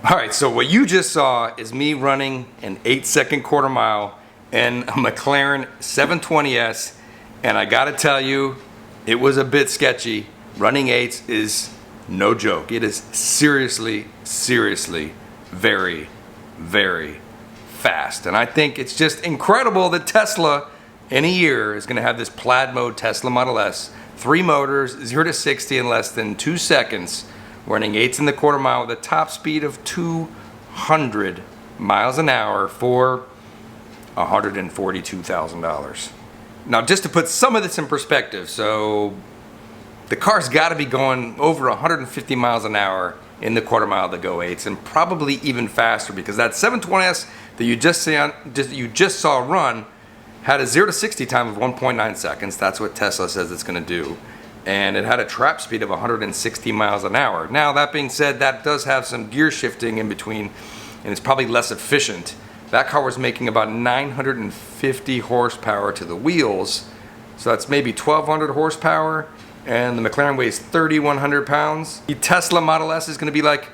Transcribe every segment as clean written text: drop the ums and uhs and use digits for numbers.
Alright, so what you just saw is me running an 8-second quarter mile in a McLaren 720S, and I gotta tell you, it was a bit sketchy. Running 8s is no joke. It is seriously, seriously very, very fast. And I think it's just incredible that Tesla in a year is gonna have this Plaid mode Tesla Model S, 3 motors, 0 to 60 in less than 2 seconds, running 8s in the quarter mile with a top speed of 200 miles an hour for $142,000. Now, just to put some of this in perspective, so the car's got to be going over 150 miles an hour in the quarter mile to go 8s, and probably even faster, because that 720S that you just saw run had a 0 to 60 time of 1.9 seconds. That's what Tesla says it's going to do. And it had a trap speed of 160 miles an hour. Now, that being said, that does have some gear shifting in between, and it's probably less efficient. That car was making about 950 horsepower to the wheels, so that's maybe 1,200 horsepower, and the McLaren weighs 3,100 pounds. The Tesla Model S is going to be like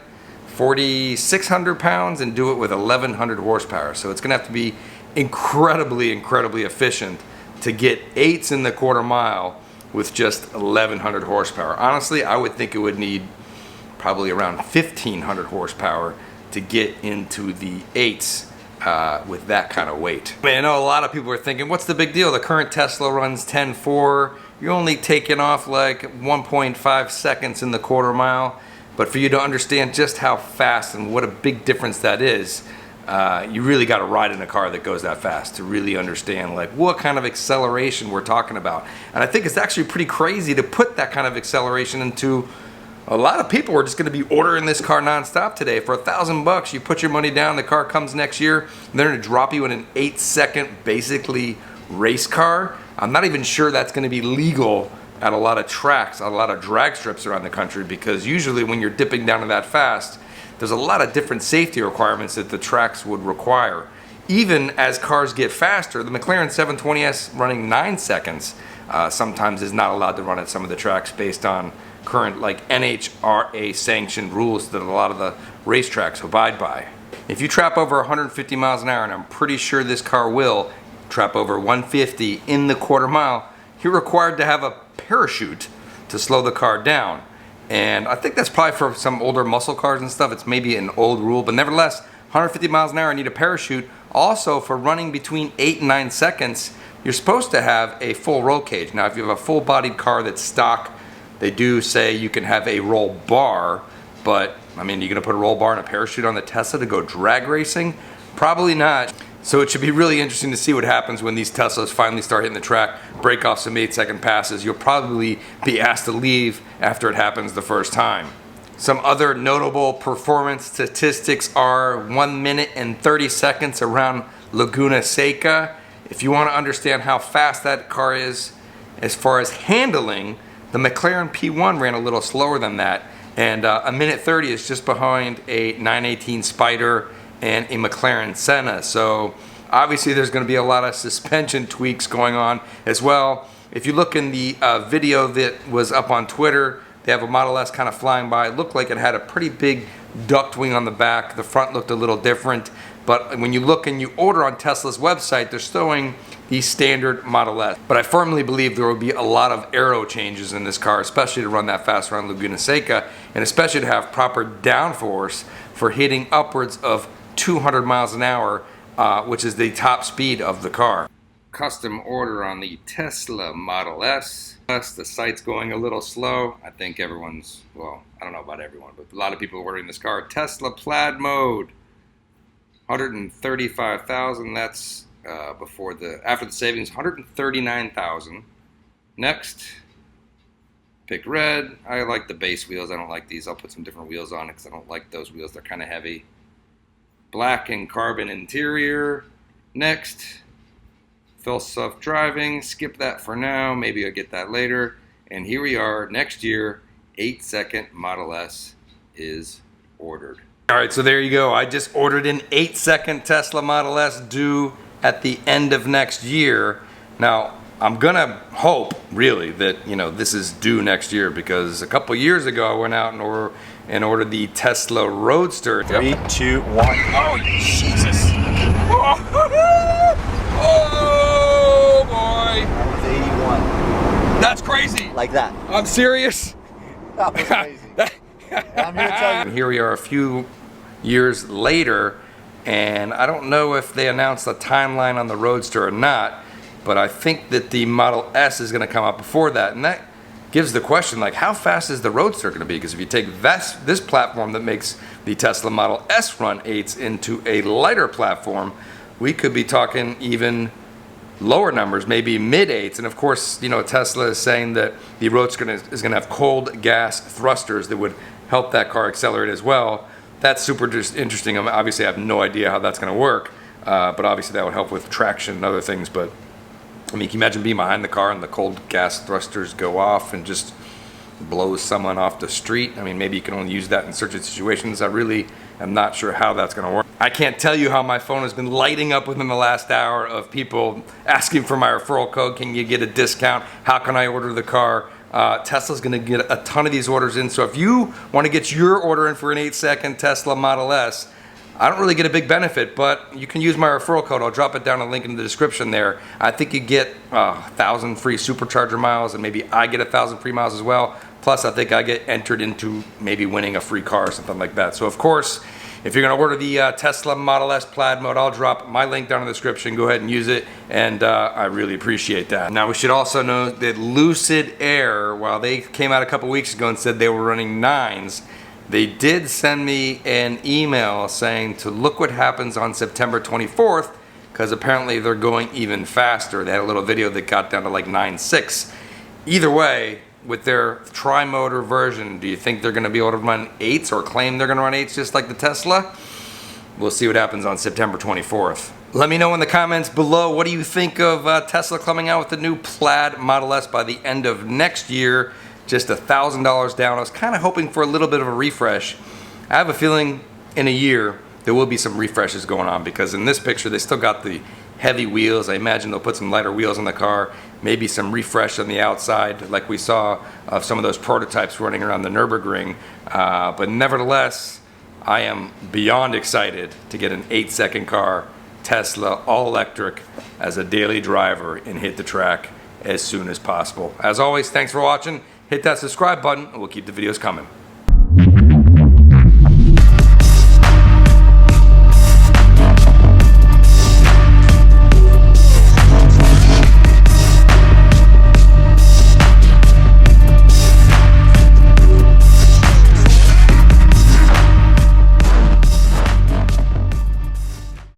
4,600 pounds and do it with 1,100 horsepower. So it's going to have to be incredibly, incredibly efficient to get 8s in the quarter mile with just 1,100 horsepower. Honestly, I would think it would need probably around 1,500 horsepower to get into the 8s with that kind of weight. I mean, I know a lot of people are thinking, what's the big deal? The current Tesla runs 10.4. You're only taking off like 1.5 seconds in the quarter mile. But for you to understand just how fast and what a big difference that is, you really got to ride in a car that goes that fast to really understand like what kind of acceleration we're talking about. And I think it's actually pretty crazy to put that kind of acceleration into. A lot of people are just going to be ordering this car nonstop today. For $1,000, you put your money down, the car comes next year, and they're going to drop you in an 8-second basically race car. I'm not even sure that's going to be legal at a lot of tracks, a lot of drag strips around the country, because usually when you're dipping down to that fast, there's a lot of different safety requirements that the tracks would require. Even as cars get faster, the McLaren 720S running 9 seconds sometimes is not allowed to run at some of the tracks based on current like NHRA sanctioned rules that a lot of the racetracks abide by. If you trap over 150 miles an hour, and I'm pretty sure this car will trap over 150 in the quarter mile, you're required to have a parachute to slow the car down. And I think that's probably for some older muscle cars and stuff. It's maybe an old rule, but nevertheless, 150 miles an hour, I need a parachute. Also, for running between 8 and 9 seconds, you're supposed to have a full roll cage. Now, if you have a full-bodied car that's stock, they do say you can have a roll bar, but I mean, you're gonna put a roll bar and a parachute on the Tesla to go drag racing? Probably not. So it should be really interesting to see what happens when these Teslas finally start hitting the track, break off some 8-second passes. You'll probably be asked to leave after it happens the first time. Some other notable performance statistics are 1 minute and 30 seconds around Laguna Seca. If you want to understand how fast that car is as far as handling, the McLaren P1 ran a little slower than that, and 1 minute 30 is just behind a 918 Spider and a McLaren Senna. So obviously there's going to be a lot of suspension tweaks going on as well. If you look in the video that was up on Twitter, they have a Model S kind of flying by. It looked like it had a pretty big duct wing on the back. The front looked a little different. But when you look and you order on Tesla's website, they're showing the standard Model S. But I firmly believe there will be a lot of aero changes in this car, especially to run that fast around Laguna Seca, and especially to have proper downforce for hitting upwards of 200 miles an hour, which is the top speed of the car. Custom order on the Tesla Model S. The site's going a little slow. I think everyone's, well, I don't know about everyone, but a lot of people are ordering this car. Tesla Plaid mode, 135,000. That's after the savings, 139,000. Next, pick red. I like the base wheels. I don't like these. I'll put some different wheels on it because I don't like those wheels. They're kind of heavy. Black and carbon interior. Next, full self-driving. Skip that for now. Maybe I'll get that later. And here we are. Next year, 8-second Model S is ordered. All right, so there you go. I just ordered an 8-second Tesla Model S due at the end of next year. Now, I'm gonna hope, really, that this is due next year, because a couple years ago I went out and ordered the Tesla Roadster. 3, 2, 1. Oh, Jesus! Oh boy! That was 81. That's crazy. Like that. I'm serious. That was crazy. I'm here to tell you. Here we are a few years later, and I don't know if they announced a timeline on the Roadster or not, but I think that the Model S is going to come out before that, and that gives the question, like, how fast is the Roadster going to be? Because if you take this platform that makes the Tesla Model S run 8s into a lighter platform, we could be talking even lower numbers, maybe mid-8s. And of course, Tesla is saying that the Roadster is going to have cold gas thrusters that would help that car accelerate as well. That's super interesting. Obviously, I have no idea how that's going to work, but obviously that would help with traction and other things. But I mean, can you imagine being behind the car and the cold gas thrusters go off and just blows someone off the street? I mean, maybe you can only use that in certain situations. I really am not sure how that's going to work. I can't tell you how my phone has been lighting up within the last hour of people asking for my referral code. Can you get a discount? How can I order the car? Tesla's going to get a ton of these orders in. So if you want to get your order in for an 8-second Tesla Model S, I don't really get a big benefit, but you can use my referral code. I'll drop it down a link in the description there. I think you get 1,000 free supercharger miles, and maybe I get 1,000 free miles as well. Plus, I think I get entered into maybe winning a free car or something like that. So of course, if you're going to order the Tesla Model S Plaid mode, I'll drop my link down in the description. Go ahead and use it, and I really appreciate that. Now, we should also know that Lucid Air, while they came out a couple weeks ago and said they were running 9s, they did send me an email saying to look what happens on September 24th, because apparently they're going even faster. They had a little video that got down to like 9.6. Either way, with their tri-motor version, do you think they're going to be able to run 8s or claim they're going to run 8s just like the Tesla? We'll see what happens on September 24th. Let me know in the comments below, what do you think of Tesla coming out with the new Plaid Model S by the end of next year? Just $1,000 down. I was kind of hoping for a little bit of a refresh. I have a feeling in a year there will be some refreshes going on, because in this picture they still got the heavy wheels. I imagine they'll put some lighter wheels on the car, maybe some refresh on the outside like we saw of some of those prototypes running around the Nürburgring. But nevertheless, I am beyond excited to get an 8-second car, Tesla, all electric, as a daily driver and hit the track as soon as possible. As always, thanks for watching. Hit that subscribe button and we'll keep the videos coming.